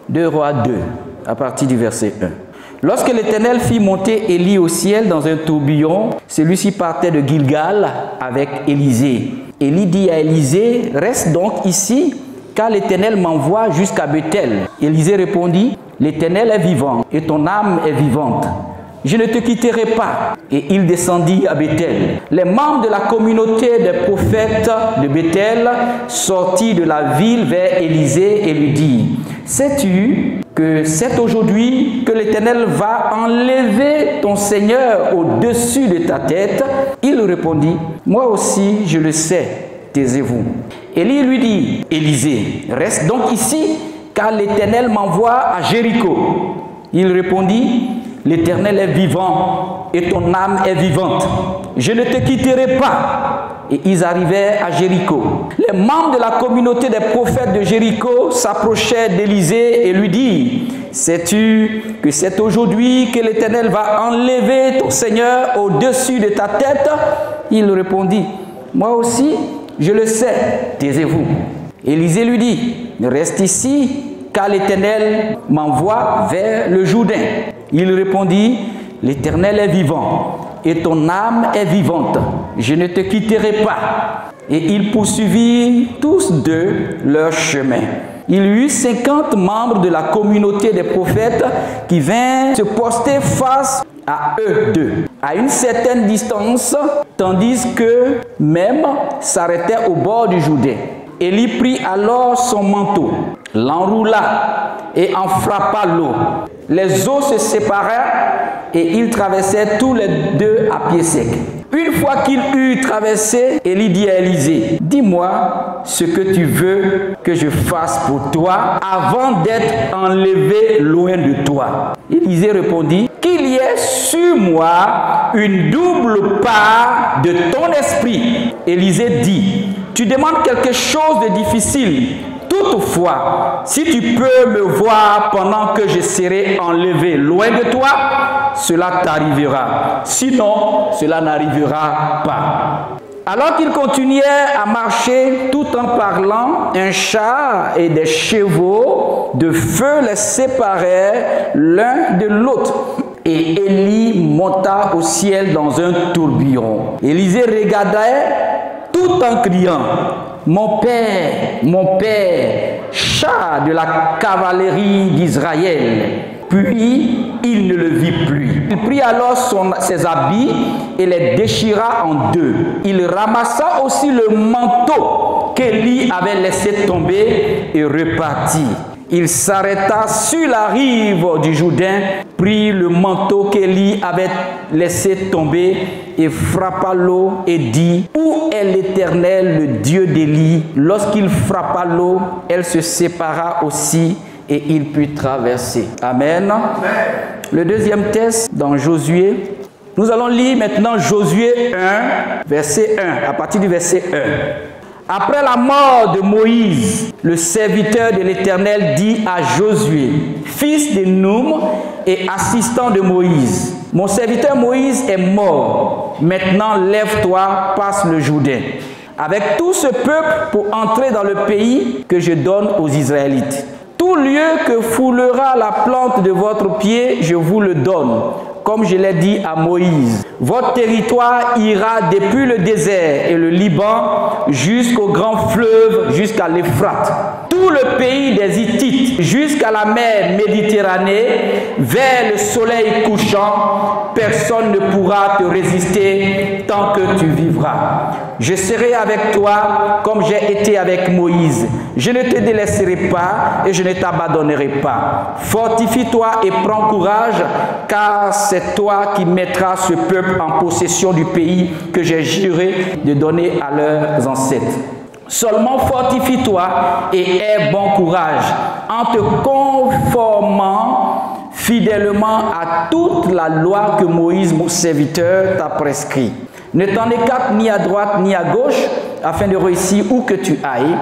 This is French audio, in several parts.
2 Rois 2, à partir du verset 1. Lorsque l'Éternel fit monter Élie au ciel dans un tourbillon, celui-ci partait de Gilgal avec Élisée. Élie dit à Élisée, « Reste donc ici, car l'Éternel m'envoie jusqu'à Bethel. » Élisée répondit, « L'Éternel est vivant et ton âme est vivante. Je ne te quitterai pas. » Et il descendit à Bethel. Les membres de la communauté des prophètes de Bethel sortirent de la ville vers Élisée et lui dirent, « Sais-tu que c'est aujourd'hui que l'Éternel va enlever ton Seigneur au-dessus de ta tête? » Il répondit, « Moi aussi je le sais, taisez-vous. » Élie lui dit, « Élisée, reste donc ici, car l'Éternel m'envoie à Jéricho. » Il répondit, « L'Éternel est vivant et ton âme est vivante. Je ne te quitterai pas. » Et ils arrivèrent à Jéricho. Les membres de la communauté des prophètes de Jéricho s'approchèrent d'Élisée et lui dirent, « Sais-tu que c'est aujourd'hui que l'Éternel va enlever ton Seigneur au-dessus de ta tête? » Il répondit, « Moi aussi, je le sais, taisez-vous. » Élisée lui dit, « Reste ici, car l'Éternel m'envoie vers le Jourdain. » Il répondit, « L'Éternel est vivant et ton âme est vivante. Je ne te quitterai pas. » Et ils poursuivirent tous deux leur chemin. Il y eut 50 membres de la communauté des prophètes qui vinrent se poster face à eux deux, à une certaine distance, tandis que même s'arrêtaient au bord du Jourdain. Élie prit alors son manteau, l'enroula et en frappa l'eau. Les eaux se séparèrent et ils traversèrent tous les deux à pied sec. Une fois qu'il eut traversé, Élie dit à Élisée, « Dis-moi ce que tu veux que je fasse pour toi avant d'être enlevé loin de toi. » Élisée répondit, « Qu'il y ait sur moi une double part de ton esprit. » Élisée dit, « Tu demandes quelque chose de difficile. Toutefois, si tu peux me voir pendant que je serai enlevé loin de toi, cela t'arrivera. Sinon, cela n'arrivera pas. » Alors qu'ils continuaient à marcher tout en parlant, un char et des chevaux de feu les séparèrent l'un de l'autre. Et Élie monta au ciel dans un tourbillon. Élisée regardait tout en criant, « Mon père, char de la cavalerie d'Israël. » Puis il ne le vit plus. Il prit alors ses habits et les déchira en deux. Il ramassa aussi le manteau qu'Élie avait laissé tomber et repartit. Il s'arrêta sur la rive du Jourdain, prit le manteau qu'Élie avait laissé tomber et frappa l'eau et dit, « Où est l'Éternel, le Dieu d'Élie? » Lorsqu'il frappa l'eau, elle se sépara aussi et il put traverser. Amen. Amen. Le deuxième texte dans Josué. Nous allons lire maintenant Josué 1, verset 1, à partir du verset 1. Après la mort de Moïse, le serviteur de l'Éternel dit à Josué, fils de Noum et assistant de Moïse, « Mon serviteur Moïse est mort. Maintenant lève-toi, passe le Jourdain, avec tout ce peuple pour entrer dans le pays que je donne aux Israélites. Tout lieu que foulera la plante de votre pied, je vous le donne, comme je l'ai dit à Moïse. Votre territoire ira depuis le désert et le Liban jusqu'au grand fleuve, jusqu'à l'Euphrate. Tout le pays des Hittites, jusqu'à la mer Méditerranée, vers le soleil couchant, personne ne pourra te résister tant que tu vivras. Je serai avec toi comme j'ai été avec Moïse. Je ne te délaisserai pas et je ne t'abandonnerai pas. Fortifie-toi et prends courage, car c'est toi qui mettras ce peuple en possession du pays que j'ai juré de donner à leurs ancêtres. Seulement fortifie-toi et aie bon courage en te conformant fidèlement à toute la loi que Moïse, mon serviteur, t'a prescrit. Ne t'en écarte ni à droite ni à gauche, afin de réussir où que tu ailles,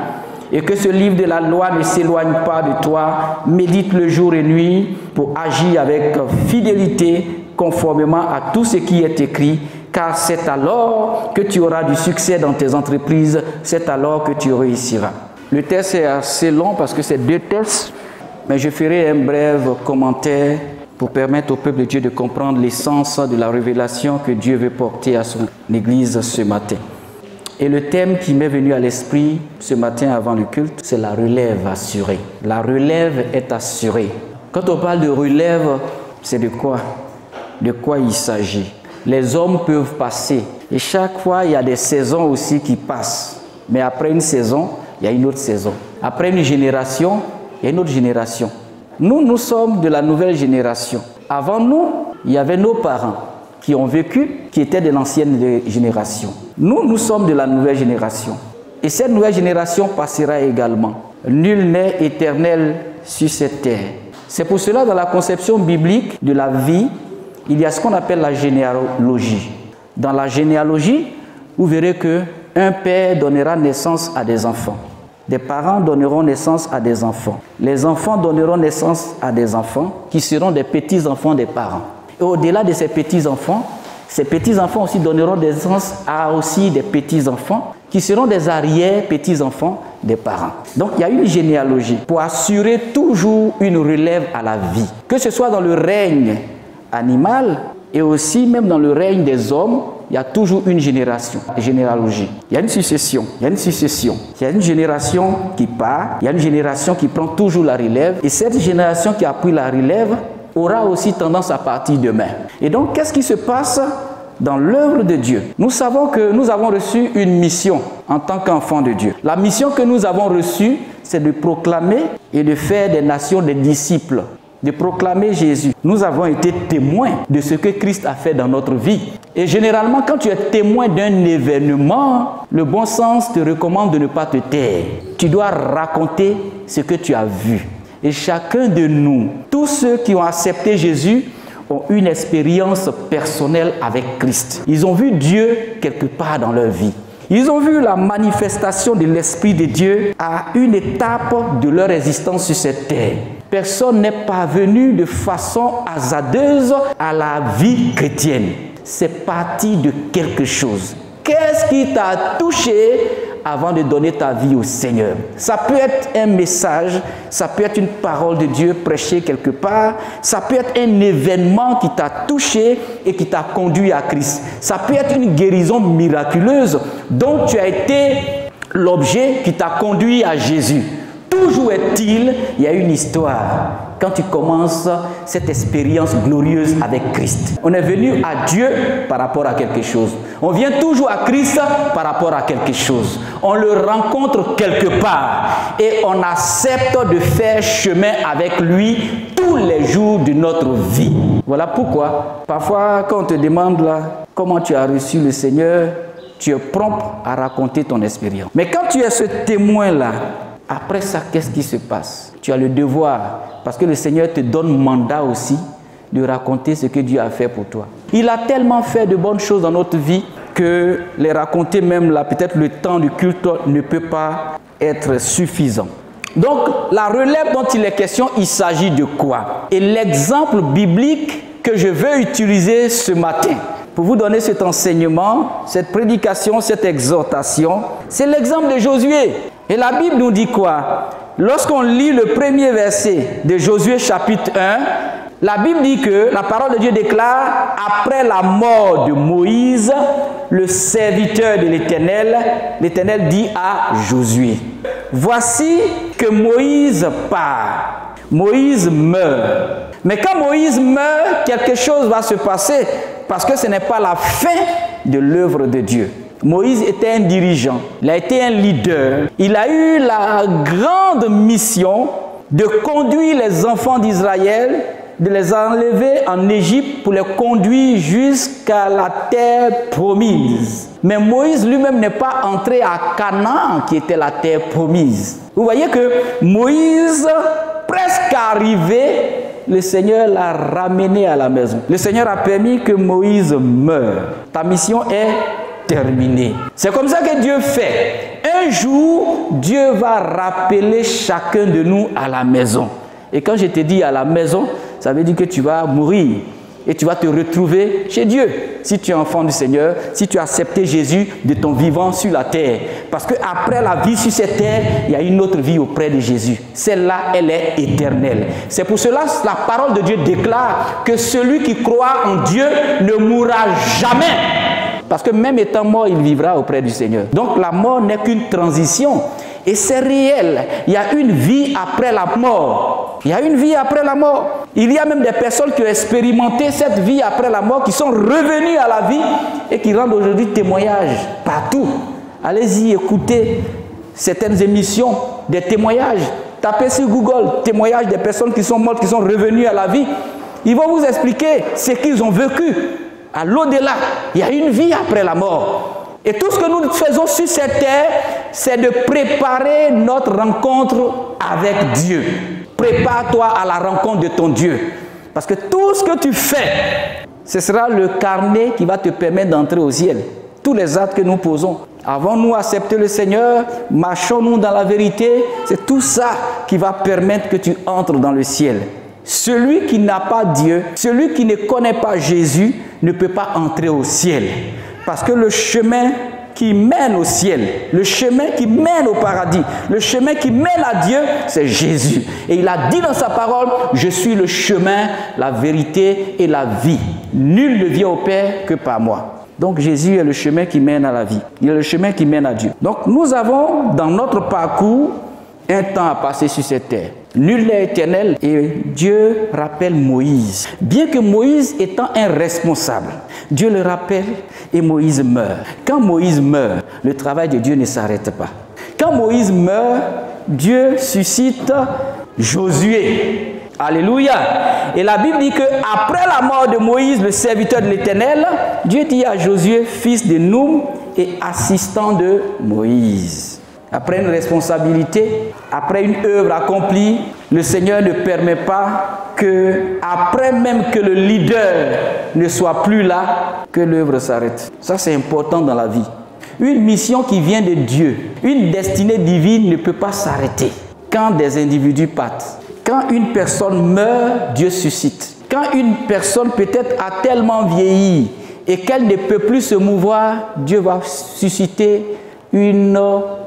et que ce livre de la loi ne s'éloigne pas de toi. Médite le jour et nuit pour agir avec fidélité, conformément à tout ce qui est écrit, car c'est alors que tu auras du succès dans tes entreprises, c'est alors que tu réussiras. Le texte est assez long parce que c'est deux textes mais je ferai un bref commentaire pour permettre au peuple de Dieu de comprendre l'essence de la révélation que Dieu veut porter à son Église ce matin. Et le thème qui m'est venu à l'esprit ce matin avant le culte, c'est la relève assurée. La relève est assurée. Quand on parle de relève, c'est de quoi? De quoi il s'agit? Les hommes peuvent passer. Et chaque fois, il y a des saisons aussi qui passent. Mais après une saison, il y a une autre saison. Après une génération, il y a une autre génération. Nous sommes de la nouvelle génération. Avant nous, il y avait nos parents qui ont vécu, qui étaient de l'ancienne génération. Nous sommes de la nouvelle génération. Et cette nouvelle génération passera également. Nul n'est éternel sur cette terre. C'est pour cela, dans la conception biblique de la vie, il y a ce qu'on appelle la généalogie. Dans la généalogie, vous verrez qu'un père donnera naissance à des enfants. Des parents donneront naissance à des enfants. Les enfants donneront naissance à des enfants qui seront des petits-enfants des parents. Et au-delà de ces petits-enfants aussi donneront naissance à aussi des petits-enfants qui seront des arrière-petits-enfants des parents. Donc il y a une généalogie pour assurer toujours une relève à la vie. Que ce soit dans le règne animal et aussi même dans le règne des hommes, il y a toujours une généalogie. Il y a une succession, il y a une génération qui part, il y a une génération qui prend toujours la relève. Et cette génération qui a pris la relève aura aussi tendance à partir demain. Et donc, qu'est-ce qui se passe dans l'œuvre de Dieu? Nous savons que nous avons reçu une mission en tant qu'enfants de Dieu. La mission que nous avons reçue, c'est de proclamer et de faire des nations des disciples, de proclamer Jésus. Nous avons été témoins de ce que Christ a fait dans notre vie. Et généralement, quand tu es témoin d'un événement, le bon sens te recommande de ne pas te taire. Tu dois raconter ce que tu as vu. Et chacun de nous, tous ceux qui ont accepté Jésus, ont une expérience personnelle avec Christ. Ils ont vu Dieu quelque part dans leur vie. Ils ont vu la manifestation de l'Esprit de Dieu à une étape de leur existence sur cette terre. Personne n'est parvenu de façon hasardeuse à la vie chrétienne. C'est parti de quelque chose. Qu'est-ce qui t'a touché avant de donner ta vie au Seigneur? Ça peut être un message, ça peut être une parole de Dieu prêchée quelque part, ça peut être un événement qui t'a touché et qui t'a conduit à Christ. Ça peut être une guérison miraculeuse dont tu as été l'objet qui t'a conduit à Jésus. Toujours est-il, il y a une histoire. Quand tu commences cette expérience glorieuse avec Christ, on est venu à Dieu par rapport à quelque chose. On vient toujours à Christ par rapport à quelque chose. On le rencontre quelque part et on accepte de faire chemin avec lui tous les jours de notre vie. Voilà pourquoi, parfois, quand on te demande là, comment tu as reçu le Seigneur, tu es prompt à raconter ton expérience. Mais quand tu es ce témoin-là, après ça, qu'est-ce qui se passe? Tu as le devoir, parce que le Seigneur te donne mandat aussi, de raconter ce que Dieu a fait pour toi. Il a tellement fait de bonnes choses dans notre vie que les raconter même là, peut-être le temps du culte ne peut pas être suffisant. Donc, la relève dont il est question, il s'agit de quoi? Et l'exemple biblique que je veux utiliser ce matin pour vous donner cet enseignement, cette prédication, cette exhortation, c'est l'exemple de Josué. Et la Bible nous dit quoi? Lorsqu'on lit le premier verset de Josué chapitre 1, la Bible dit que la parole de Dieu déclare, après la mort de Moïse, le serviteur de l'Éternel, l'Éternel dit à Josué, voici que Moïse part, Moïse meurt. Mais quand Moïse meurt, quelque chose va se passer parce que ce n'est pas la fin de l'œuvre de Dieu. Moïse était un dirigeant, il a été un leader. Il a eu la grande mission de conduire les enfants d'Israël, de les enlever en Égypte pour les conduire jusqu'à la terre promise. Mais Moïse lui-même n'est pas entré à Canaan qui était la terre promise. Vous voyez que Moïse, presque arrivé, le Seigneur l'a ramené à la maison. Le Seigneur a permis que Moïse meure. Ta mission est terminée. C'est comme ça que Dieu fait. Un jour, Dieu va rappeler chacun de nous à la maison. Et quand je te dis à la maison, ça veut dire que tu vas mourir. et tu vas te retrouver chez Dieu. Si tu es enfant du Seigneur, si tu as accepté Jésus de ton vivant sur la terre. Parce qu'après la vie sur cette terre, il y a une autre vie auprès de Jésus. Celle-là, elle est éternelle. C'est pour cela que la parole de Dieu déclare que celui qui croit en Dieu ne mourra jamais. Parce que même étant mort, il vivra auprès du Seigneur. Donc la mort n'est qu'une transition. Et c'est réel. Il y a une vie après la mort. Il y a une vie après la mort. Il y a même des personnes qui ont expérimenté cette vie après la mort, qui sont revenues à la vie et qui rendent aujourd'hui témoignage partout. Allez-y, écoutez certaines émissions, des témoignages. Tapez sur Google, témoignages des personnes qui sont mortes, qui sont revenues à la vie. Ils vont vous expliquer ce qu'ils ont vécu. À l'au-delà, il y a une vie après la mort. Et tout ce que nous faisons sur cette terre, c'est de préparer notre rencontre avec Dieu. Prépare-toi à la rencontre de ton Dieu. Parce que tout ce que tu fais, ce sera le carnet qui va te permettre d'entrer au ciel. Tous les actes que nous posons. Avons-nous accepté le Seigneur? Marchons-nous dans la vérité? C'est tout ça qui va permettre que tu entres dans le ciel. Celui qui n'a pas Dieu, celui qui ne connaît pas Jésus, ne peut pas entrer au ciel. Parce que le chemin qui mène au ciel, le chemin qui mène au paradis, le chemin qui mène à Dieu, c'est Jésus. Et il a dit dans sa parole, je suis le chemin, la vérité et la vie. Nul ne vient au Père que par moi. Donc Jésus est le chemin qui mène à la vie. Il est le chemin qui mène à Dieu. Donc nous avons dans notre parcours un temps à passer sur cette terre. Nul n'est éternel et Dieu rappelle Moïse. Bien que Moïse étant un responsable, Dieu le rappelle et Moïse meurt. Quand Moïse meurt, le travail de Dieu ne s'arrête pas. Quand Moïse meurt, Dieu suscite Josué. Alléluia. Et la Bible dit qu'après la mort de Moïse, le serviteur de l'Éternel, Dieu dit à Josué, fils de Noum et assistant de Moïse. Après une responsabilité, après une œuvre accomplie, le Seigneur ne permet pas que, après même que le leader ne soit plus là, que l'œuvre s'arrête. Ça, c'est important dans la vie. Une mission qui vient de Dieu, une destinée divine ne peut pas s'arrêter. Quand des individus partent, quand une personne meurt, Dieu suscite. Quand une personne peut-être a tellement vieilli et qu'elle ne peut plus se mouvoir, Dieu va susciter une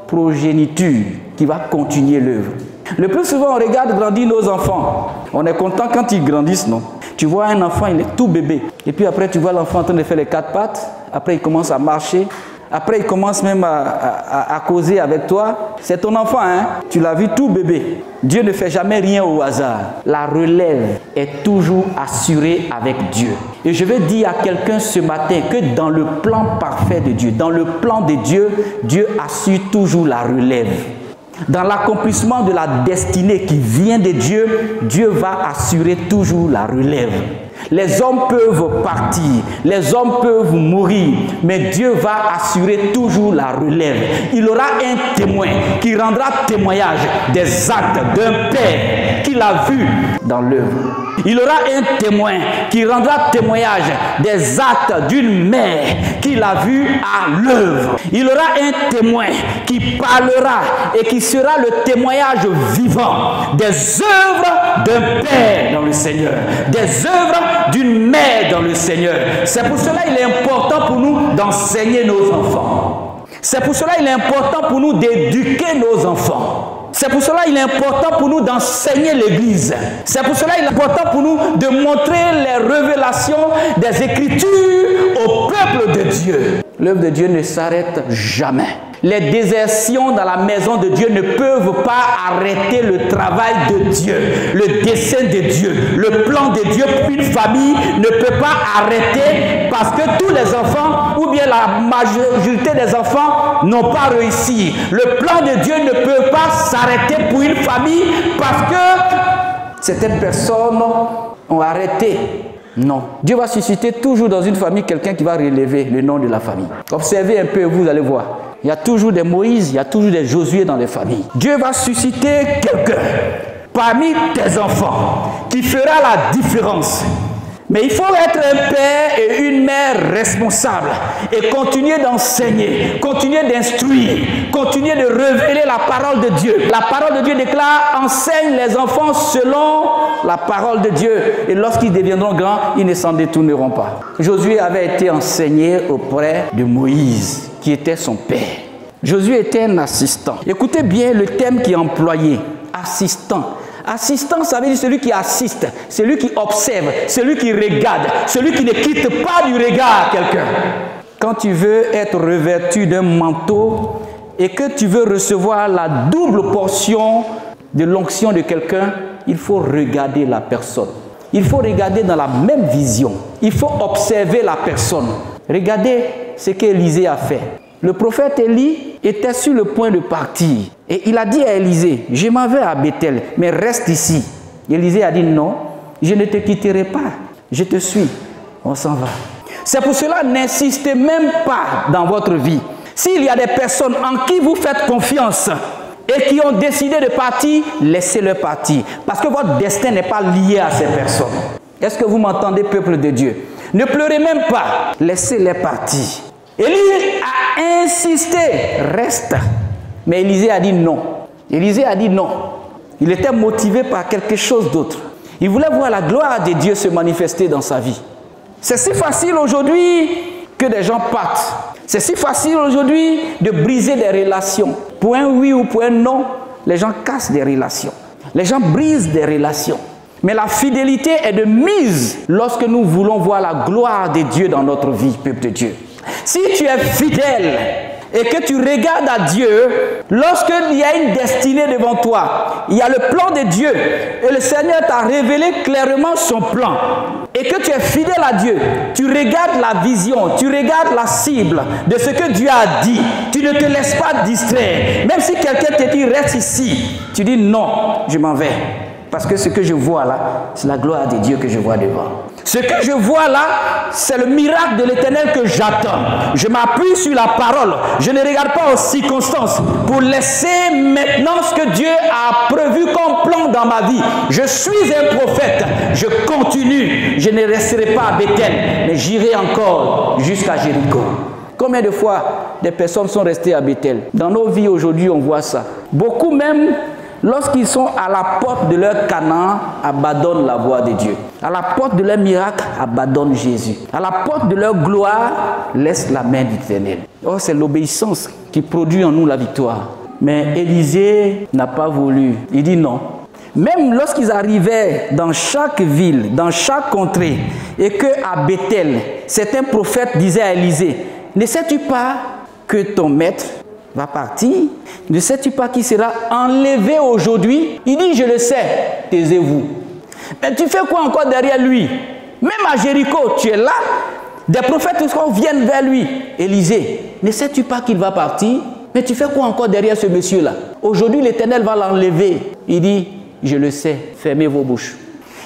progéniture qui va continuer l'œuvre. Le plus souvent, on regarde grandir nos enfants. On est content quand ils grandissent, non? Tu vois un enfant, il est tout bébé. Et puis après, tu vois l'enfant en train de faire les 4 pattes. Après, il commence à marcher. Après, il commence même à causer avec toi. C'est ton enfant, hein? Tu l'as vu tout bébé. Dieu ne fait jamais rien au hasard. La relève est toujours assurée avec Dieu. Et je vais dire à quelqu'un ce matin que dans le plan parfait de Dieu, dans le plan de Dieu, Dieu assure toujours la relève. Dans l'accomplissement de la destinée qui vient de Dieu, Dieu va assurer toujours la relève. Les hommes peuvent partir, les hommes peuvent mourir, mais Dieu va assurer toujours la relève. Il aura un témoin qui rendra témoignage des actes d'un père qu'il a vu dans l'œuvre. Il aura un témoin qui rendra témoignage des actes d'une mère qu'il a vu à l'œuvre. Il aura un témoin qui parlera et qui sera le témoignage vivant des œuvres d'un père dans le Seigneur, des œuvres d'une mère dans le Seigneur. C'est pour cela qu'il est important pour nous d'enseigner nos enfants. C'est pour cela qu'il est important pour nous d'éduquer nos enfants. C'est pour cela qu'il est important pour nous d'enseigner l'Église. C'est pour cela qu'il est important pour nous de montrer les révélations des Écritures au peuple de Dieu. L'œuvre de Dieu ne s'arrête jamais. Les désertions dans la maison de Dieu ne peuvent pas arrêter le travail de Dieu, le dessein de Dieu, le plan de Dieu pour une famille ne peut pas arrêter parce que tous les enfants ou bien la majorité des enfants n'ont pas réussi. Le plan de Dieu ne peut pas s'arrêter pour une famille parce que certaines personnes ont arrêté. Non. Dieu va susciter toujours dans une famille quelqu'un qui va relever le nom de la famille. Observez un peu, vous allez voir. Il y a toujours des Moïse, il y a toujours des Josué dans les familles. Dieu va susciter quelqu'un parmi tes enfants qui fera la différence. Mais il faut être un père et une mère responsables et continuer d'enseigner, continuer d'instruire, continuer de révéler la parole de Dieu. La parole de Dieu déclare, enseigne les enfants selon la parole de Dieu. Et lorsqu'ils deviendront grands, ils ne s'en détourneront pas. Josué avait été enseigné auprès de Moïse, qui était son père. Josué était un assistant. Écoutez bien le thème qui est employé, assistant. Assistant, ça veut dire celui qui assiste, celui qui observe, celui qui regarde, celui qui ne quitte pas du regard quelqu'un. Quand tu veux être revêtu d'un manteau et que tu veux recevoir la double portion de l'onction de quelqu'un, il faut regarder la personne. Il faut regarder dans la même vision. Il faut observer la personne. Regardez ce qu'Élisée a fait. Le prophète Élie était sur le point de partir. Et il a dit à Élisée, je m'en vais à Bethel, mais reste ici. Élisée a dit non, je ne te quitterai pas. Je te suis. On s'en va. C'est pour cela, n'insistez même pas dans votre vie. S'il y a des personnes en qui vous faites confiance et qui ont décidé de partir, laissez-le partir. Parce que votre destin n'est pas lié à ces personnes. Est-ce que vous m'entendez, peuple de Dieu? Ne pleurez même pas. Laissez-les partir. Élie a insisté, reste. Mais Élisée a dit non. Élisée a dit non. Il était motivé par quelque chose d'autre. Il voulait voir la gloire de Dieu se manifester dans sa vie. C'est si facile aujourd'hui que des gens partent. C'est si facile aujourd'hui de briser des relations. Pour un oui ou pour un non, les gens cassent des relations. Les gens brisent des relations. Mais la fidélité est de mise lorsque nous voulons voir la gloire de Dieu dans notre vie, peuple de Dieu. Si tu es fidèle et que tu regardes à Dieu, lorsqu'il y a une destinée devant toi, il y a le plan de Dieu et le Seigneur t'a révélé clairement son plan et que tu es fidèle à Dieu, tu regardes la vision, tu regardes la cible de ce que Dieu a dit, tu ne te laisses pas distraire. Même si quelqu'un te dit reste ici, tu dis non, je m'en vais. Parce que ce que je vois là, c'est la gloire de Dieu que je vois devant. Ce que je vois là, c'est le miracle de l'Éternel que j'attends. Je m'appuie sur la parole. Je ne regarde pas aux circonstances pour laisser maintenant ce que Dieu a prévu comme plan dans ma vie. Je suis un prophète. Je continue. Je ne resterai pas à Bethel, mais j'irai encore jusqu'à Jéricho. Combien de fois des personnes sont restées à Bethel? Dans nos vies aujourd'hui, on voit ça. Beaucoup même, lorsqu'ils sont à la porte de leur Canaan, abandonnent la voie de Dieu. À la porte de leur miracle, abandonnent Jésus. À la porte de leur gloire, laissent la main de l'Éternel. Oh, c'est l'obéissance qui produit en nous la victoire. Mais Élisée n'a pas voulu. Il dit non. Même lorsqu'ils arrivaient dans chaque ville, dans chaque contrée, et qu'à Bethel, certains prophètes disaient à Élisée, ne sais-tu pas que ton maître va partir? Ne sais-tu pas qui sera enlevé aujourd'hui? Il dit, je le sais, taisez-vous. Mais tu fais quoi encore derrière lui? Même à Jéricho, tu es là. Des prophètes viennent vers lui. Élisée, ne sais-tu pas qu'il va partir? Mais tu fais quoi encore derrière ce monsieur-là? Aujourd'hui, l'Éternel va l'enlever. Il dit, je le sais, fermez vos bouches.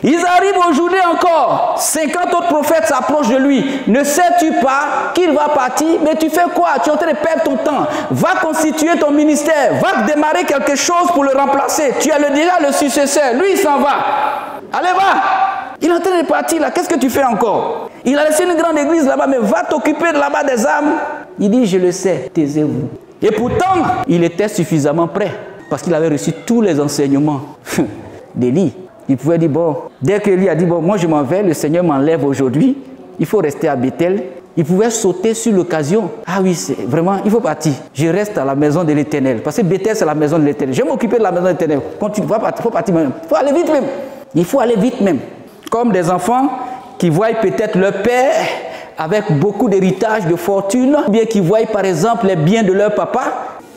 Ils arrivent aujourd'hui encore. 50 autres prophètes s'approchent de lui. Ne sais-tu pas qu'il va partir? Mais tu fais quoi? Tu es en train de perdre ton temps. Va constituer ton ministère. Va démarrer quelque chose pour le remplacer. Tu es déjà le successeur. Lui, il s'en va. Allez, va. Il est en train de partir là. Qu'est-ce que tu fais encore? Il a laissé une grande église là-bas, mais va t'occuper de là-bas des âmes. Il dit, je le sais, taisez-vous. Et pourtant, il était suffisamment prêt. Parce qu'il avait reçu tous les enseignements d'Élie. Il pouvait dire, bon, dès qu'Élie a dit, bon, moi je m'en vais, le Seigneur m'enlève aujourd'hui, il faut rester à Bethel. Il pouvait sauter sur l'occasion. Ah oui, c'est vraiment, il faut partir. Je reste à la maison de l'Éternel. Parce que Bethel, c'est la maison de l'Éternel. Je vais m'occuper de la maison de l'Éternel. Continue, il faut partir même. Il faut aller vite même. Il faut aller vite même. Comme des enfants qui voient peut-être leur père avec beaucoup d'héritage, de fortune, ou bien qui voient par exemple les biens de leur papa.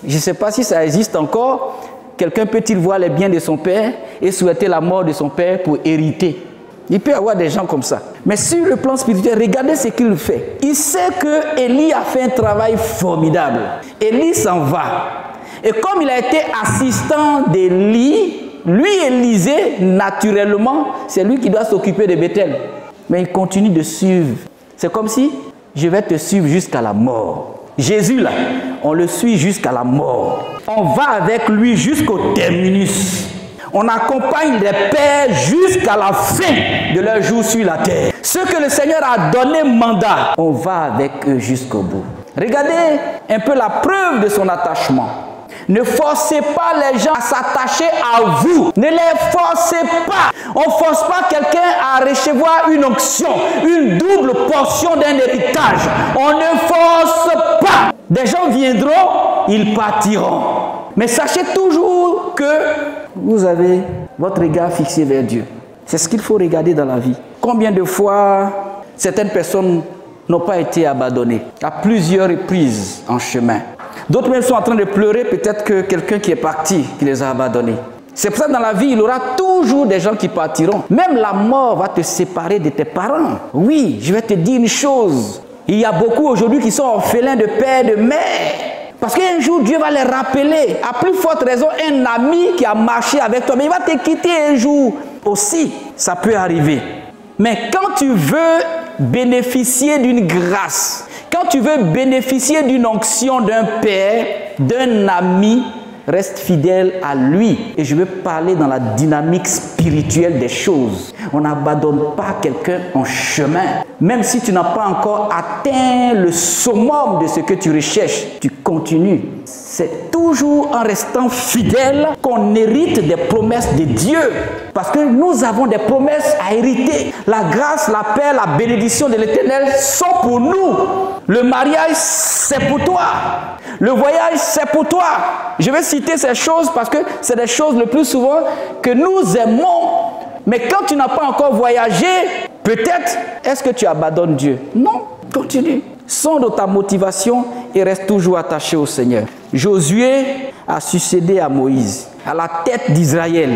Je ne sais pas si ça existe encore. Quelqu'un peut-il voir les biens de son père et souhaiter la mort de son père pour hériter? Il peut y avoir des gens comme ça. Mais sur le plan spirituel, regardez ce qu'il fait. Il sait que Élie a fait un travail formidable. Élie s'en va. Et comme il a été assistant d'Élie, lui, Élisée, naturellement, c'est lui qui doit s'occuper de Bethel. Mais il continue de suivre. C'est comme si je vais te suivre jusqu'à la mort. Jésus, là, on le suit jusqu'à la mort. On va avec lui jusqu'au terminus. On accompagne les pères jusqu'à jusqu'à la fin de leur jour sur la terre. Ceux que le Seigneur a donné mandat, on va avec eux jusqu'au bout. Regardez un peu la preuve de son attachement. Ne forcez pas les gens à s'attacher à vous. Ne les forcez pas. On ne force pas quelqu'un à recevoir une onction, une double portion d'un héritage. On ne force pas. Des gens viendront, ils partiront. Mais sachez toujours que vous avez votre regard fixé vers Dieu. C'est ce qu'il faut regarder dans la vie. Combien de fois certaines personnes n'ont pas été abandonnées à plusieurs reprises en chemin. D'autres même sont en train de pleurer, peut-être que quelqu'un qui est parti, qui les a abandonnés. C'est pour ça que dans la vie, il y aura toujours des gens qui partiront. Même la mort va te séparer de tes parents. Oui, je vais te dire une chose. Il y a beaucoup aujourd'hui qui sont orphelins de père, de mère. Parce qu'un jour, Dieu va les rappeler. À plus forte raison, un ami qui a marché avec toi, mais il va te quitter un jour aussi. Ça peut arriver. Mais quand tu veux bénéficier d'une grâce, quand tu veux bénéficier d'une onction d'un père, d'un ami, reste fidèle à lui. Et je veux parler dans la dynamique spirituelle des choses. On n'abandonne pas quelqu'un en chemin. Même si tu n'as pas encore atteint le summum de ce que tu recherches, tu continues. C'est toujours en restant fidèle qu'on hérite des promesses de Dieu. Parce que nous avons des promesses à hériter. La grâce, la paix, la bénédiction de l'Éternel sont pour nous. Le mariage, c'est pour toi. Le voyage, c'est pour toi. Je vais citer ces choses parce que c'est des choses le plus souvent que nous aimons. Mais quand tu n'as pas encore voyagé, peut-être, est-ce que tu abandonnes Dieu? Non, continue. Sonde ta motivation et reste toujours attaché au Seigneur. Josué a succédé à Moïse, à la tête d'Israël.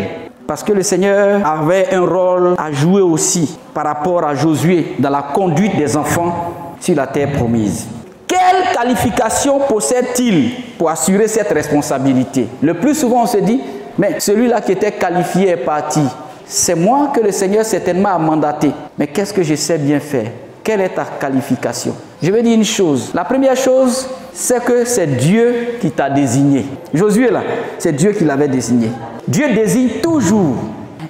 Parce que le Seigneur avait un rôle à jouer aussi par rapport à Josué dans la conduite des enfants sur la terre promise. Quelle qualification possède-t-il pour assurer cette responsabilité? Le plus souvent, on se dit, mais celui-là qui était qualifié est parti. C'est moi que le Seigneur certainement a mandaté. Mais qu'est-ce que je sais bien faire? Quelle est ta qualification? Je vais dire une chose. La première chose, c'est que c'est Dieu qui t'a désigné. Josué, là, c'est Dieu qui l'avait désigné. Dieu désigne toujours.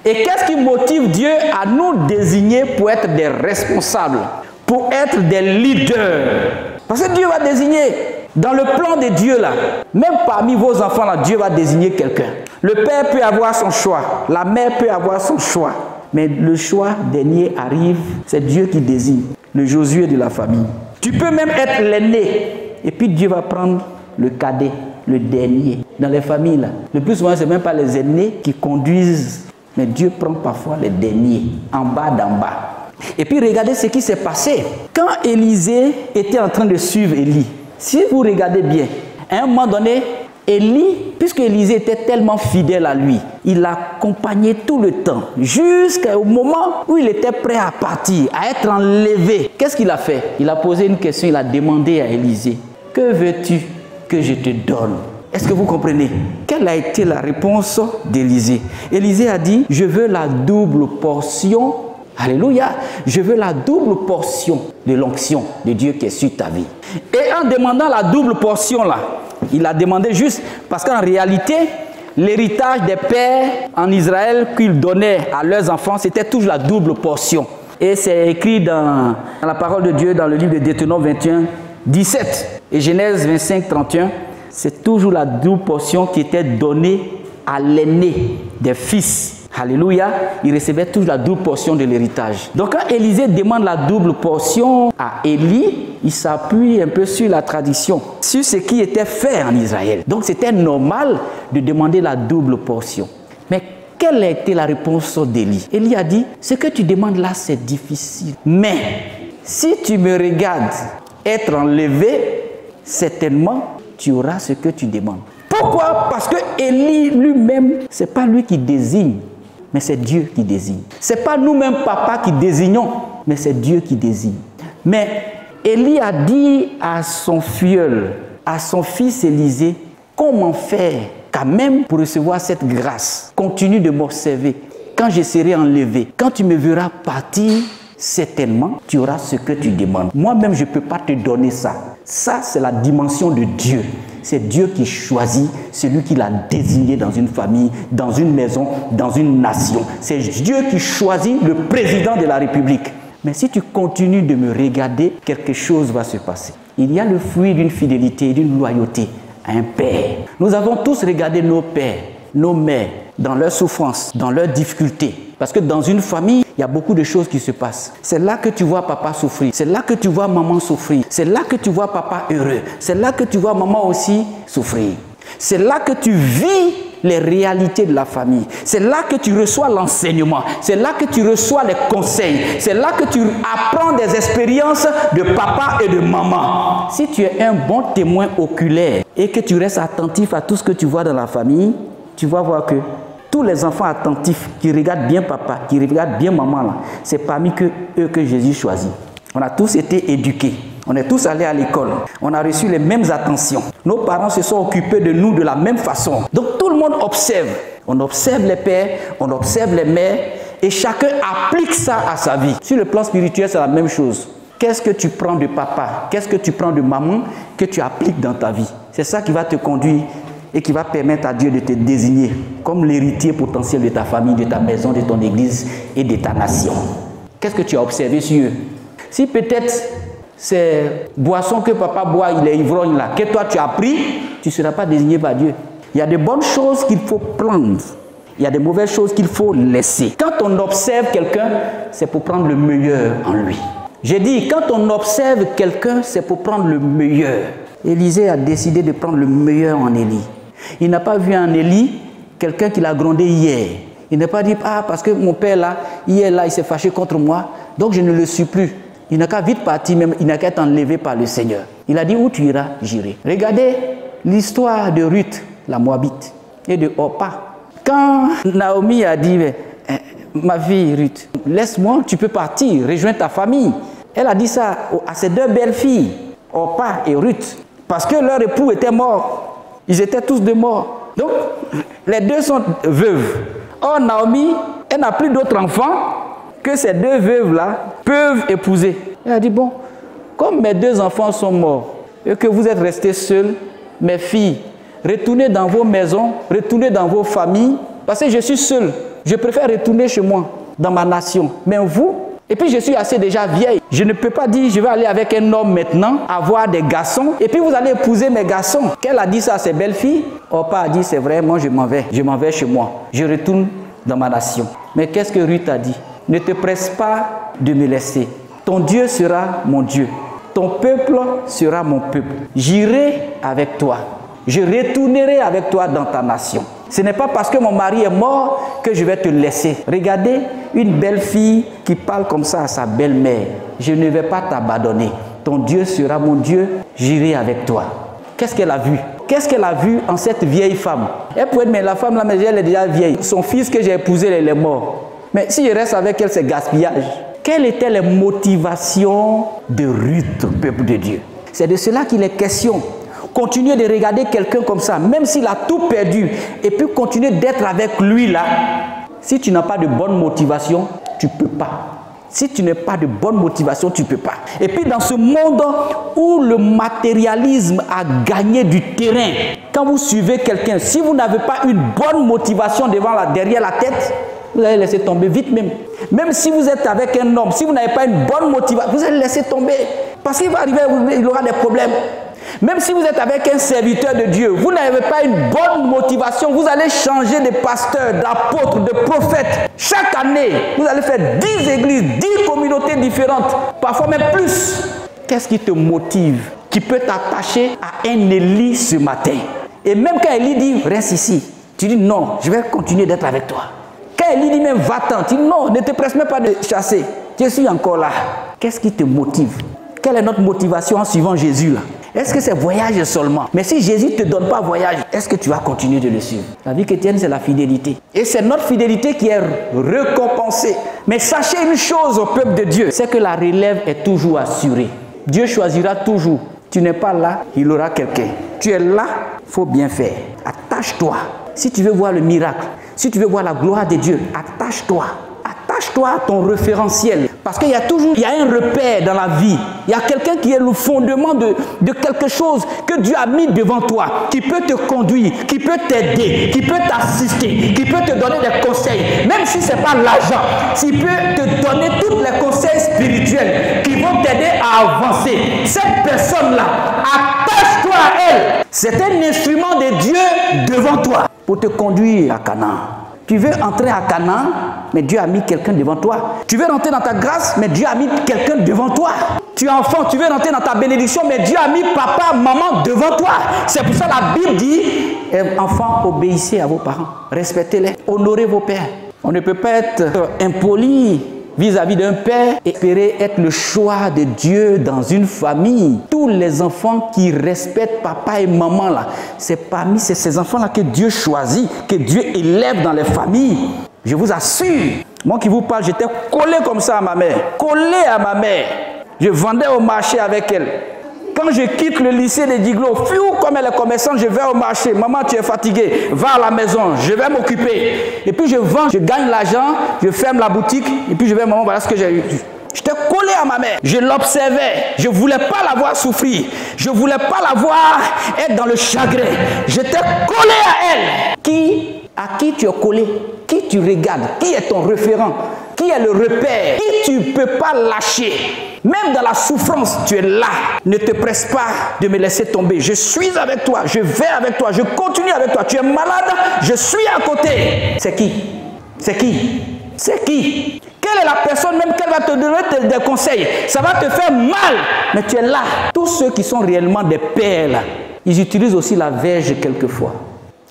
Et qu'est-ce qui motive Dieu à nous désigner pour être des responsables, pour être des leaders? Parce que Dieu va désigner. Dans le plan de Dieu, là, même parmi vos enfants, là, Dieu va désigner quelqu'un. Le père peut avoir son choix. La mère peut avoir son choix. Mais le choix dernier arrive, c'est Dieu qui désigne. Le Josué de la famille. Tu peux même être l'aîné. Et puis Dieu va prendre le cadet, le dernier. Dans les familles, là, le plus souvent, ce n'est même pas les aînés qui conduisent. Mais Dieu prend parfois les derniers, en bas d'en bas. Et puis regardez ce qui s'est passé. Quand Élisée était en train de suivre Élie, si vous regardez bien, à un moment donné, Élie, puisque Élisée était tellement fidèle à lui, il l'accompagnait tout le temps, jusqu'au moment où il était prêt à partir, à être enlevé. Qu'est-ce qu'il a fait? Il a posé une question, il a demandé à Élisée, que veux-tu que je te donne? Est-ce que vous comprenez? Quelle a été la réponse d'Élisée? Élisée a dit, je veux la double portion. Alléluia, je veux la double portion de l'onction de Dieu qui est sur ta vie. Et en demandant la double portion là, il a demandé juste parce qu'en réalité, l'héritage des pères en Israël qu'ils donnaient à leurs enfants, c'était toujours la double portion. Et c'est écrit dans la parole de Dieu dans le livre de Deutéronome 21, 17 et Genèse 25, 31. C'est toujours la double portion qui était donnée à l'aîné des fils. Alléluia, il recevait toujours la double portion de l'héritage. Donc quand Élisée demande la double portion à Élie, il s'appuie un peu sur la tradition, sur ce qui était fait en Israël. Donc c'était normal de demander la double portion. Mais quelle a été la réponse d'Élie? Élie a dit, ce que tu demandes là, c'est difficile. Mais si tu me regardes être enlevé, certainement, tu auras ce que tu demandes. Pourquoi? Parce que Élie lui-même, ce n'est pas lui qui désigne, mais c'est Dieu qui désigne. Ce n'est pas nous-mêmes, papa, qui désignons, mais c'est Dieu qui désigne. Mais Élie a dit à son filleul, à son fils Élisée, comment faire quand même pour recevoir cette grâce? Continue de m'observer. Quand je serai enlevé, quand tu me verras partir, certainement, tu auras ce que tu demandes. Moi-même, je ne peux pas te donner ça. Ça, c'est la dimension de Dieu. C'est Dieu qui choisit celui qu'il a désigné dans une famille, dans une maison, dans une nation. C'est Dieu qui choisit le président de la République. Mais si tu continues de me regarder, quelque chose va se passer. Il y a le fruit d'une fidélité, d'une loyauté à un père. Nous avons tous regardé nos pères, nos mères, dans leurs souffrances, dans leurs difficultés. Parce que dans une famille, il y a beaucoup de choses qui se passent. C'est là que tu vois papa souffrir. C'est là que tu vois maman souffrir. C'est là que tu vois papa heureux. C'est là que tu vois maman aussi souffrir. C'est là que tu vis les réalités de la famille. C'est là que tu reçois l'enseignement. C'est là que tu reçois les conseils. C'est là que tu apprends des expériences de papa et de maman. Si tu es un bon témoin oculaire et que tu restes attentif à tout ce que tu vois dans la famille, tu vas voir que tous les enfants attentifs qui regardent bien papa, qui regardent bien maman, là, c'est parmi eux que Jésus choisit. On a tous été éduqués. On est tous allés à l'école. On a reçu les mêmes attentions. Nos parents se sont occupés de nous de la même façon. Donc tout le monde observe. On observe les pères, on observe les mères et chacun applique ça à sa vie. Sur le plan spirituel, c'est la même chose. Qu'est-ce que tu prends de papa? Qu'est-ce que tu prends de maman que tu appliques dans ta vie? C'est ça qui va te conduire et qui va permettre à Dieu de te désigner comme l'héritier potentiel de ta famille, de ta maison, de ton église et de ta nation. Qu'est-ce que tu as observé sur eux? Si peut-être ces boissons que papa boit, il est ivrogne là, que toi tu as pris, tu ne seras pas désigné par Dieu. Il y a de bonnes choses qu'il faut prendre. Il y a de mauvaises choses qu'il faut laisser. Quand on observe quelqu'un, c'est pour prendre le meilleur en lui. J'ai dit, quand on observe quelqu'un, c'est pour prendre le meilleur. Élisée a décidé de prendre le meilleur en Élie. Il n'a pas vu en Élie quelqu'un qui l'a grondé hier. Il n'a pas dit, ah, parce que mon père là, hier là, il s'est fâché contre moi, donc je ne le suis plus. Il n'a qu'à vite partir, même, il n'a qu'à être enlevé par le Seigneur. Il a dit, où tu iras, j'irai. Regardez l'histoire de Ruth, la Moabite, et de Orpa. Quand Naomi a dit, ma fille Ruth, laisse-moi, tu peux partir, rejoins ta famille. Elle a dit ça à ses deux belles filles, Orpa et Ruth, parce que leur époux était mort. Ils étaient tous deux morts. Donc, les deux sont veuves. Or, Naomi, elle n'a plus d'autres enfants que ces deux veuves-là peuvent épouser. Elle a dit, bon, comme mes deux enfants sont morts et que vous êtes restés seuls, mes filles, retournez dans vos maisons, retournez dans vos familles, parce que je suis seule. Je préfère retourner chez moi, dans ma nation. Mais vous, et puis je suis assez déjà vieille. Je ne peux pas dire, je vais aller avec un homme maintenant, avoir des garçons, et puis vous allez épouser mes garçons. Qu'elle a dit ça à ses belles filles? Orpa a dit, c'est vrai, moi je m'en vais chez moi. Je retourne dans ma nation. Mais qu'est-ce que Ruth a dit? Ne te presse pas de me laisser. Ton Dieu sera mon Dieu. Ton peuple sera mon peuple. J'irai avec toi. Je retournerai avec toi dans ta nation. Ce n'est pas parce que mon mari est mort que je vais te laisser. Regardez une belle fille qui parle comme ça à sa belle-mère. Je ne vais pas t'abandonner. Ton Dieu sera mon Dieu. J'irai avec toi. Qu'est-ce qu'elle a vu? Qu'est-ce qu'elle a vu en cette vieille femme? Elle pouvait dire, mais la femme là, mais elle est déjà vieille. Son fils que j'ai épousé, il est mort. Mais si je reste avec elle, c'est gaspillage. Quelles étaient les motivations de Ruth, peuple de Dieu? C'est de cela qu'il est question. Continuer de regarder quelqu'un comme ça, même s'il a tout perdu, et puis continuer d'être avec lui là. Si tu n'as pas de bonne motivation, tu ne peux pas. Si tu n'as pas de bonne motivation, tu ne peux pas. Et puis dans ce monde où le matérialisme a gagné du terrain, quand vous suivez quelqu'un, si vous n'avez pas une bonne motivation derrière la tête, vous allez laisser tomber vite même. Même si vous êtes avec un homme, si vous n'avez pas une bonne motivation, vous allez laisser tomber. Parce qu'il va arriver, il aura des problèmes. Même si vous êtes avec un serviteur de Dieu, vous n'avez pas une bonne motivation, vous allez changer de pasteur, d'apôtre, de prophète. Chaque année, vous allez faire 10 églises, 10 communautés différentes, parfois même plus. Qu'est-ce qui te motive, qui peut t'attacher à un Élie ce matin? Et même quand Élie dit, reste ici, tu dis non, je vais continuer d'être avec toi. Quand Élie dit même va-t'en, tu dis non, ne te presse même pas de chasser, je suis encore là. Qu'est-ce qui te motive? Quelle est notre motivation en suivant Jésus là? Est-ce que c'est voyage seulement? Mais si Jésus ne te donne pas voyage, est-ce que tu vas continuer de le suivre? La vie chrétienne, c'est la fidélité. Et c'est notre fidélité qui est récompensée. Mais sachez une chose au peuple de Dieu, c'est que la relève est toujours assurée. Dieu choisira toujours. Tu n'es pas là, il aura quelqu'un. Tu es là, il faut bien faire. Attache-toi. Si tu veux voir le miracle, si tu veux voir la gloire de Dieu, attache-toi. Attache-toi à ton référentiel. Parce qu'il y a toujours un repère dans la vie. Il y a quelqu'un qui est le fondement de quelque chose que Dieu a mis devant toi, qui peut te conduire, qui peut t'aider, qui peut t'assister, qui peut te donner des conseils. Même si ce n'est pas l'argent, il peut te donner tous les conseils spirituels qui vont t'aider à avancer. Cette personne-là, attache-toi à elle. C'est un instrument de Dieu devant toi pour te conduire à Canaan. Tu veux entrer à Canaan, mais Dieu a mis quelqu'un devant toi. Tu veux rentrer dans ta grâce, mais Dieu a mis quelqu'un devant toi. Tu es enfant, tu veux rentrer dans ta bénédiction, mais Dieu a mis papa, maman devant toi. C'est pour ça que la Bible dit, enfants, obéissez à vos parents, respectez-les, honorez vos pères. On ne peut pas être impoli vis-à-vis d'un père et espérer être le choix de Dieu dans une famille. Tous les enfants qui respectent papa et maman, là, c'est parmi ces enfants-là que Dieu choisit, que Dieu élève dans les familles. Je vous assure, moi qui vous parle, j'étais collé comme ça à ma mère, collé à ma mère. Je vendais au marché avec elle. Quand je quitte le lycée de Diglo, comme elle est commerçante, je vais au marché. Maman, tu es fatiguée, va à la maison, je vais m'occuper. Et puis je vends, je gagne l'argent, je ferme la boutique, et puis je vais, maman, voilà ce que j'ai eu. J'étais collé à ma mère, je l'observais, je ne voulais pas la voir souffrir, je ne voulais pas la voir être dans le chagrin. J'étais collé à elle. À qui tu es collé? Qui tu regardes? Qui est ton référent? Qui est le repère? Qui tu ne peux pas lâcher? Même dans la souffrance, tu es là. Ne te presse pas de me laisser tomber. Je suis avec toi, je vais avec toi, je continue avec toi. Tu es malade, je suis à côté. C'est qui? C'est qui? C'est qui? Quelle est la personne même qu'elle va te donner des conseils? Ça va te faire mal, mais tu es là. Tous ceux qui sont réellement des pères, là, ils utilisent aussi la verge quelquefois.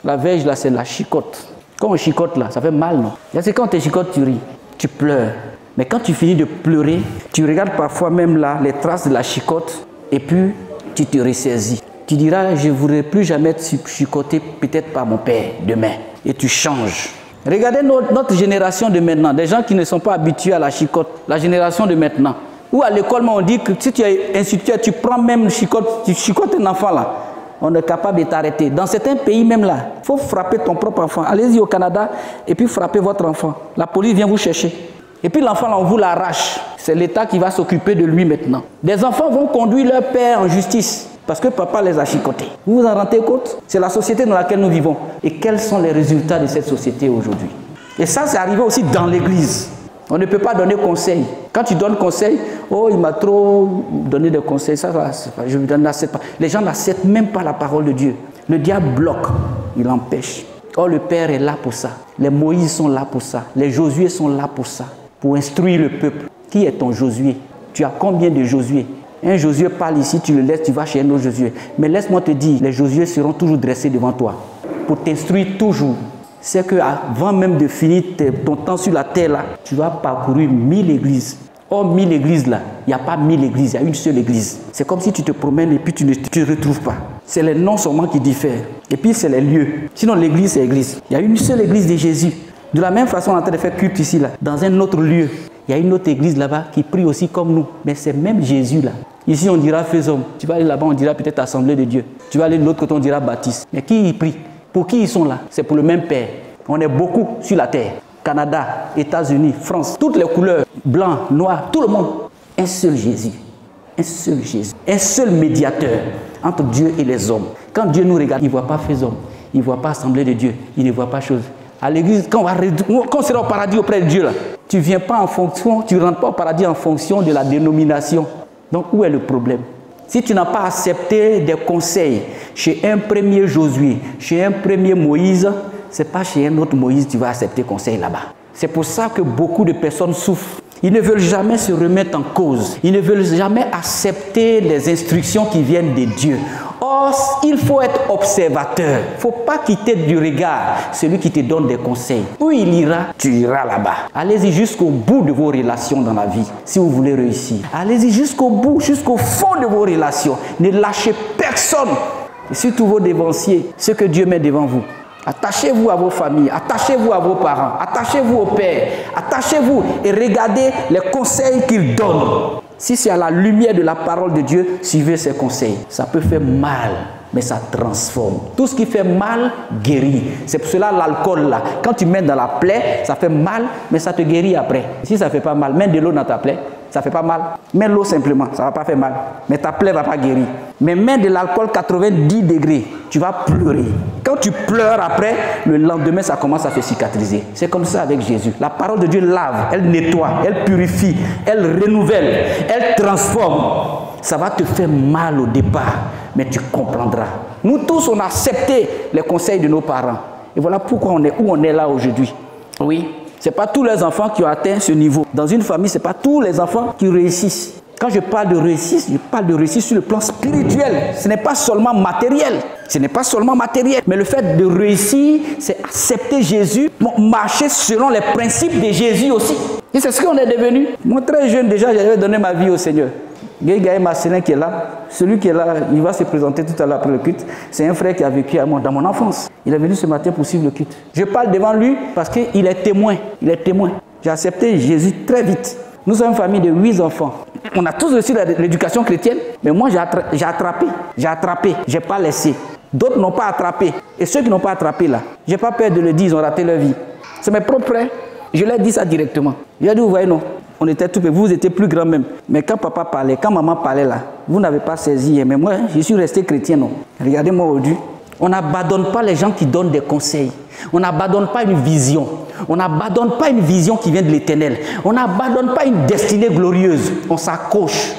La verge, là, c'est la chicotte. Quand on chicote, là, ça fait mal, non? C'est quand tu chicotes, tu ris, tu pleures. Mais quand tu finis de pleurer, tu regardes parfois même là les traces de la chicotte et puis tu te ressaisis. Tu diras, je ne voudrais plus jamais être chicoté peut-être par mon père demain. Et tu changes. Regardez notre génération de maintenant, des gens qui ne sont pas habitués à la chicotte, la génération de maintenant. Ou à l'école, on dit que si tu es instituteur, tu prends même une chicotte, tu chicotes un enfant là. On est capable de t'arrêter. Dans certains pays même là, il faut frapper ton propre enfant. Allez-y au Canada et puis frappez votre enfant. La police vient vous chercher. Et puis l'enfant, on vous l'arrache. C'est l'État qui va s'occuper de lui maintenant. Des enfants vont conduire leur père en justice parce que papa les a chicotés. Vous vous en rendez compte? C'est la société dans laquelle nous vivons. Et quels sont les résultats de cette société aujourd'hui? Et ça, c'est arrivé aussi dans l'église. On ne peut pas donner conseil. Quand tu donnes conseil, oh, il m'a trop donné des conseils, ça je ne l'accepte pas. Les gens n'acceptent même pas la parole de Dieu. Le diable bloque, il empêche. Oh, le Père est là pour ça. Les Moïse sont là pour ça. Les Josué sont là pour ça. Pour instruire le peuple. Qui est ton Josué? Tu as combien de Josué? Un Josué parle ici, tu le laisses, tu vas chez un autre Josué. Mais laisse-moi te dire, les Josué seront toujours dressés devant toi. Pour t'instruire toujours. C'est qu'avant même de finir ton temps sur la terre, là, tu vas parcourir 1000 églises. Or, 1000 églises, là, il n'y a pas 1000 églises, il y a une seule église. C'est comme si tu te promènes et puis tu ne te retrouves pas. C'est les noms seulement qui diffèrent. Et puis, c'est les lieux. Sinon, l'église, c'est l'église. Il y a une seule église de Jésus. De la même façon, on est en train de faire culte ici, là, dans un autre lieu. Il y a une autre église là-bas qui prie aussi comme nous. Mais c'est même Jésus, là. Ici, on dira faisons. Tu vas aller là-bas, on dira peut-être Assemblée de Dieu. Tu vas aller de l'autre côté, on dira Baptiste. Mais qui y prie? Pour qui ils sont là? C'est pour le même Père. On est beaucoup sur la terre. Canada, États-Unis, France, toutes les couleurs, blanc, noir, tout le monde. Un seul Jésus. Un seul Jésus. Un seul médiateur entre Dieu et les hommes. Quand Dieu nous regarde, il ne voit pas faisons. Il ne voit pas Assemblée de Dieu. Il ne voit pas chose. À l'église, quand on sera au paradis auprès de Dieu, là, tu ne viens pas en fonction, tu ne rentres pas au paradis en fonction de la dénomination. Donc, où est le problème? Si tu n'as pas accepté des conseils chez un premier Josué, chez un premier Moïse, ce n'est pas chez un autre Moïse que tu vas accepter conseil là-bas. C'est pour ça que beaucoup de personnes souffrent. Ils ne veulent jamais se remettre en cause. Ils ne veulent jamais accepter les instructions qui viennent de Dieu. Or, il faut être observateur. Il ne faut pas quitter du regard celui qui te donne des conseils. Où il ira, tu iras là-bas. Allez-y jusqu'au bout de vos relations dans la vie, si vous voulez réussir. Allez-y jusqu'au bout, jusqu'au fond de vos relations. Ne lâchez personne. Et surtout vos dévanciers, ceux que Dieu met devant vous. Attachez-vous à vos familles, attachez-vous à vos parents, attachez-vous au Père, attachez-vous et regardez les conseils qu'il donne. Si c'est à la lumière de la parole de Dieu, suivez ses conseils. Ça peut faire mal, mais ça transforme. Tout ce qui fait mal, guérit. C'est pour cela l'alcool là, quand tu mets dans la plaie, ça fait mal, mais ça te guérit après. Si ça ne fait pas mal, mets de l'eau dans ta plaie, ça ne fait pas mal. Mets l'eau simplement, ça ne va pas faire mal. Mais ta plaie ne va pas guérir. Mais mets de l'alcool 90 degrés, tu vas pleurer. Quand tu pleures après, le lendemain, ça commence à se cicatriser. C'est comme ça avec Jésus. La parole de Dieu lave, elle nettoie, elle purifie, elle renouvelle, elle transforme. Ça va te faire mal au départ, mais tu comprendras. Nous tous, on a accepté les conseils de nos parents. Et voilà pourquoi on est où on est là aujourd'hui. Oui, ce n'est pas tous les enfants qui ont atteint ce niveau. Dans une famille, ce n'est pas tous les enfants qui réussissent. Quand je parle de réussite, je parle de réussite sur le plan spirituel. Ce n'est pas seulement matériel. Ce n'est pas seulement matériel. Mais le fait de réussir, c'est accepter Jésus, marcher selon les principes de Jésus aussi. Et c'est ce qu'on est devenu. Moi, très jeune, déjà, j'avais donné ma vie au Seigneur. Gaël Marcelin qui est là, celui qui est là, il va se présenter tout à l'heure après le culte. C'est un frère qui a vécu à moi dans mon enfance. Il est venu ce matin pour suivre le culte. Je parle devant lui parce qu'il est témoin. Il est témoin. J'ai accepté Jésus très vite. Nous sommes une famille de 8 enfants. On a tous reçu l'éducation chrétienne, mais moi j'ai attrapé, j'ai pas laissé. D'autres n'ont pas attrapé. Et ceux qui n'ont pas attrapé là, j'ai pas peur de le dire, ils ont raté leur vie. C'est mes propres frères. Je leur dis ça directement. Je leur dis, vous voyez, non, on était tout petits, vous étiez plus grands même. Mais quand papa parlait, quand maman parlait là, vous n'avez pas saisi. Mais moi, je suis resté chrétien, non. Regardez-moi aujourd'hui. On n'abandonne pas les gens qui donnent des conseils. On n'abandonne pas une vision. On n'abandonne pas une vision qui vient de l'Éternel. On n'abandonne pas une destinée glorieuse. On s'accroche.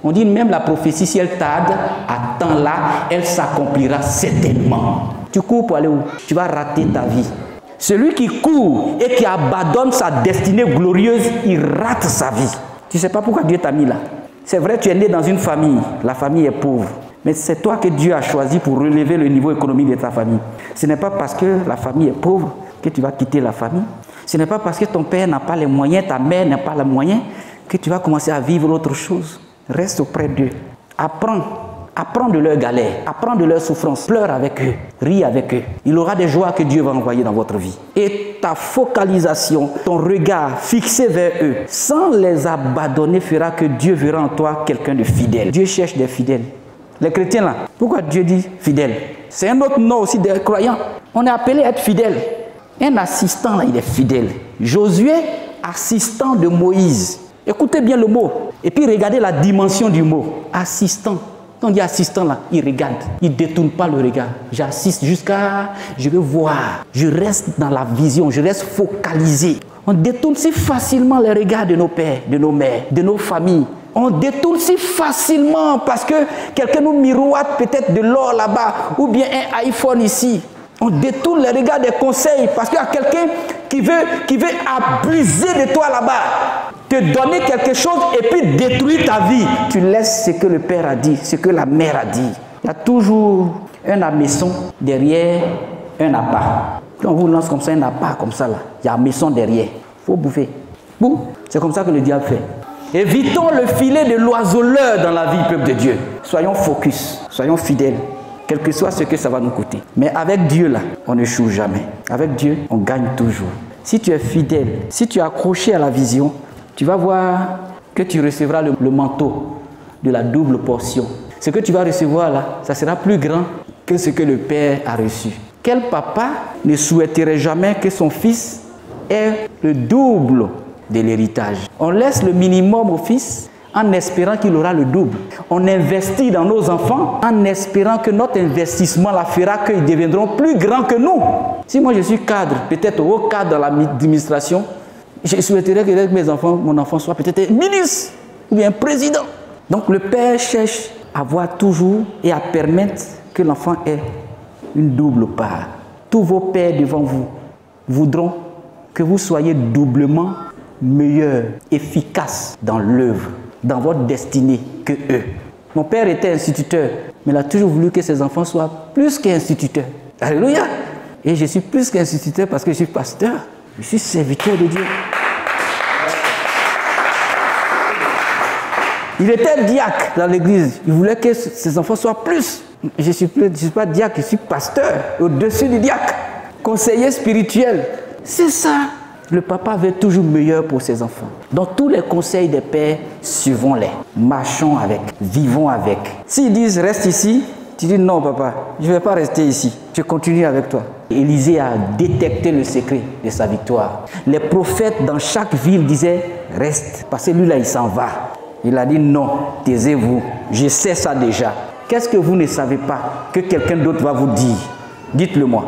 On dit même la prophétie, si elle tarde, attends-la, elle s'accomplira certainement. Tu cours pour aller où? Tu vas rater ta vie. Celui qui court et qui abandonne sa destinée glorieuse, il rate sa vie. Tu ne sais pas pourquoi Dieu t'a mis là. C'est vrai, tu es né dans une famille. La famille est pauvre. Mais c'est toi que Dieu a choisi pour relever le niveau économique de ta famille. Ce n'est pas parce que la famille est pauvre que tu vas quitter la famille. Ce n'est pas parce que ton père n'a pas les moyens, ta mère n'a pas les moyens, que tu vas commencer à vivre autre chose. Reste auprès d'eux. Apprends de leurs galères, apprends de leurs souffrances. Pleure avec eux, ris avec eux. Il aura des joies que Dieu va envoyer dans votre vie. Et ta focalisation, ton regard fixé vers eux, sans les abandonner, fera que Dieu verra en toi quelqu'un de fidèle. Dieu cherche des fidèles. Les chrétiens là, pourquoi Dieu dit fidèle? C'est un autre nom aussi des croyants. On est appelé à être fidèle. Un assistant là, il est fidèle. Josué, assistant de Moïse. Écoutez bien le mot. Et puis regardez la dimension du mot. Assistant. Quand on dit assistant là, il regarde. Il ne détourne pas le regard. J'assiste jusqu'à... Je veux voir. Je reste dans la vision. Je reste focalisé. On détourne si facilement les regards de nos pères, de nos mères, de nos familles. On détourne si facilement parce que quelqu'un nous miroite peut-être de l'or là-bas ou bien un iPhone ici. On détourne les regards des conseils parce qu'il y a quelqu'un qui veut abuser de toi là-bas. Te donner quelque chose et puis détruire ta vie. Tu laisses ce que le père a dit, ce que la mère a dit. Il y a toujours un hameçon derrière un appât. Quand on vous lance comme ça, un appât comme ça là, il y a un hameçon derrière. Il faut bouffer. Boum. C'est comme ça que le diable fait. Évitons le filet de l'oiseleur dans la vie, peuple de Dieu. Soyons focus, soyons fidèles, quel que soit ce que ça va nous coûter. Mais avec Dieu, là, on n'échoue jamais. Avec Dieu, on gagne toujours. Si tu es fidèle, si tu es accroché à la vision, tu vas voir que tu recevras le manteau de la double portion. Ce que tu vas recevoir là, ça sera plus grand que ce que le Père a reçu. Quel papa ne souhaiterait jamais que son fils ait le double de l'héritage? On laisse le minimum au fils en espérant qu'il aura le double. On investit dans nos enfants en espérant que notre investissement la fera qu'ils deviendront plus grands que nous. Si moi je suis cadre, peut-être haut cadre dans l'administration, je souhaiterais que mes enfants, mon enfant soit peut-être ministre ou bien président. Donc le Père cherche à voir toujours et à permettre que l'enfant ait une double part. Tous vos pères devant vous voudront que vous soyez doublement meilleurs, efficaces dans l'œuvre, dans votre destinée que eux. Mon père était instituteur, mais il a toujours voulu que ses enfants soient plus qu'instituteurs. Alléluia! Et je suis plus qu'instituteur parce que je suis pasteur. Je suis serviteur de Dieu. Il était diacre dans l'église. Il voulait que ses enfants soient plus. Je ne suis pas diacre, je suis pasteur, au-dessus du diacre. Conseiller spirituel. C'est ça. Le papa veut toujours meilleur pour ses enfants. Dans tous les conseils des pères, suivons-les. Marchons avec, vivons avec. S'ils disent reste ici, Tu dis non papa, je ne vais pas rester ici, je continue avec toi. Élisée a détecté le secret de sa victoire. Les prophètes dans chaque ville disaient reste, parce que lui là il s'en va. Il a dit non, taisez-vous, je sais ça déjà. Qu'est-ce que vous ne savez pas que quelqu'un d'autre va vous dire? Dites-le moi.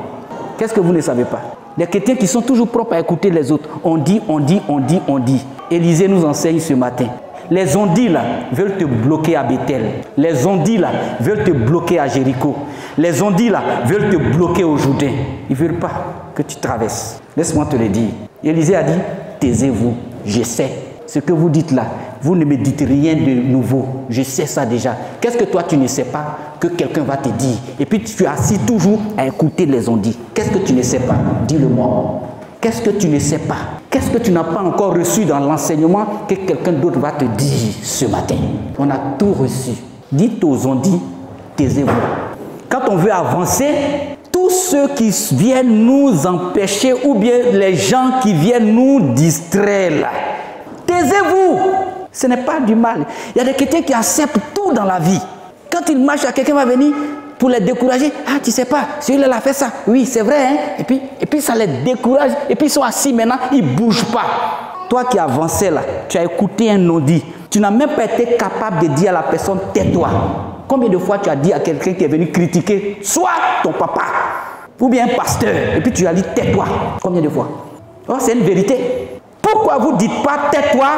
Qu'est-ce que vous ne savez pas? Les chrétiens qui sont toujours propres à écouter les autres. On dit, on dit, on dit, on dit. Élisée nous enseigne ce matin. Les ondits là veulent te bloquer à Bethel. Les ondits là veulent te bloquer à Jéricho. Les ondits là veulent te bloquer au Jourdain. Ils ne veulent pas que tu traverses. Laisse-moi te le dire. Élisée a dit, taisez-vous, je sais. Ce que vous dites là, vous ne me dites rien de nouveau. Je sais ça déjà. Qu'est-ce que toi tu ne sais pas que quelqu'un va te dire? Et puis tu es assis toujours à écouter les ondits. Qu'est-ce que tu ne sais pas? Dis-le-moi. Qu'est-ce que tu ne sais pas? Qu'est-ce que tu n'as pas encore reçu dans l'enseignement que quelqu'un d'autre va te dire ce matin? On a tout reçu. Dites aux ondits, taisez-vous. Quand on veut avancer, tous ceux qui viennent nous empêcher ou bien les gens qui viennent nous distraire là, taisez-vous. Ce n'est pas du mal. Il y a des chrétiens qui acceptent tout dans la vie. Quand ils marchent, quelqu'un va venir pour les décourager. Ah, tu sais pas, celui-là a fait ça. Oui, c'est vrai. Hein? Et puis ça les décourage. Et puis ils sont assis maintenant, ils ne bougent pas. Toi qui avançais là, tu as écouté un non-dit. Tu n'as même pas été capable de dire à la personne, tais-toi. Combien de fois tu as dit à quelqu'un qui est venu critiquer, soit ton papa, ou bien un pasteur, et puis tu as dit, tais-toi. Combien de fois? Oh, c'est une vérité. Pourquoi vous ne dites pas tais-toi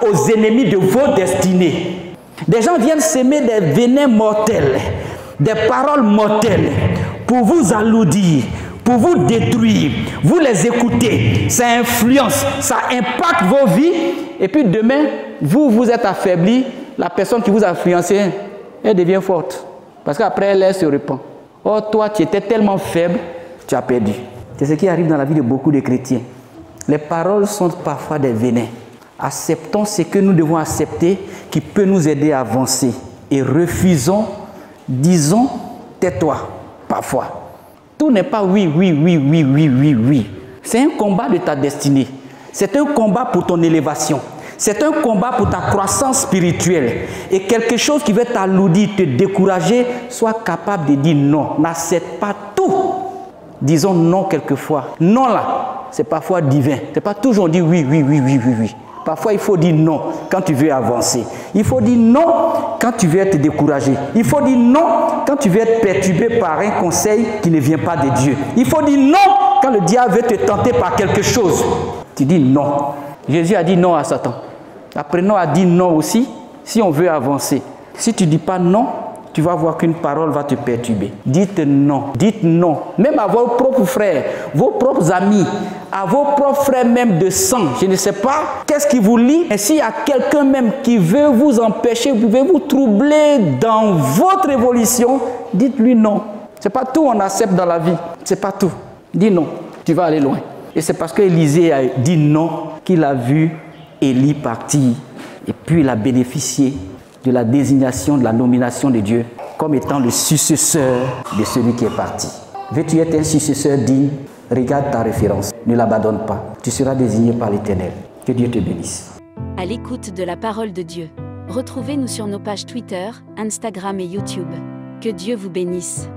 aux ennemis de vos destinées? Des gens viennent s'aimer des venins mortels, des paroles mortelles pour vous alourdir, pour vous détruire. Vous les écoutez, ça influence, ça impacte vos vies. Et puis demain, vous êtes affaibli. La personne qui vous a influencé, elle devient forte. Parce qu'après, elle se répand. Oh, toi, tu étais tellement faible, tu as perdu. C'est ce qui arrive dans la vie de beaucoup de chrétiens. Les paroles sont parfois des venins. Acceptons ce que nous devons accepter qui peut nous aider à avancer. Et refusons, disons, tais-toi, parfois. Tout n'est pas oui, oui, oui, oui, oui, oui, oui. C'est un combat de ta destinée. C'est un combat pour ton élévation. C'est un combat pour ta croissance spirituelle. Et quelque chose qui veut t'alourdir, te décourager, sois capable de dire non. N'accepte pas tout. Disons non quelquefois. Non là. C'est parfois divin. Ce n'est pas toujours dire oui, oui, oui, oui, oui, oui. Parfois, il faut dire non quand tu veux avancer. Il faut dire non quand tu veux être découragé. Il faut dire non quand tu veux être perturbé par un conseil qui ne vient pas de Dieu. Il faut dire non quand le diable veut te tenter par quelque chose. Tu dis non. Jésus a dit non à Satan. Apprenons à dire non aussi si on veut avancer. Si tu ne dis pas non, tu vas voir qu'une parole va te perturber. Dites non. Dites non. Même à vos propres frères, vos propres amis, à vos propres frères même de sang. Je ne sais pas qu'est-ce qui vous lie. Et s'il y a quelqu'un même qui veut vous empêcher, vous pouvez vous troubler dans votre évolution, dites-lui non. Ce n'est pas tout on accepte dans la vie. Ce n'est pas tout. Dis non. Tu vas aller loin. Et c'est parce qu'Élisée a dit non qu'il a vu Élie partir. Et puis il a bénéficié de la désignation, de la nomination de Dieu comme étant le successeur de celui qui est parti. Veux-tu être un successeur digne? Regarde ta référence, ne l'abandonne pas. Tu seras désigné par l'Éternel. Que Dieu te bénisse. À l'écoute de la parole de Dieu. Retrouvez-nous sur nos pages Twitter, Instagram et YouTube. Que Dieu vous bénisse.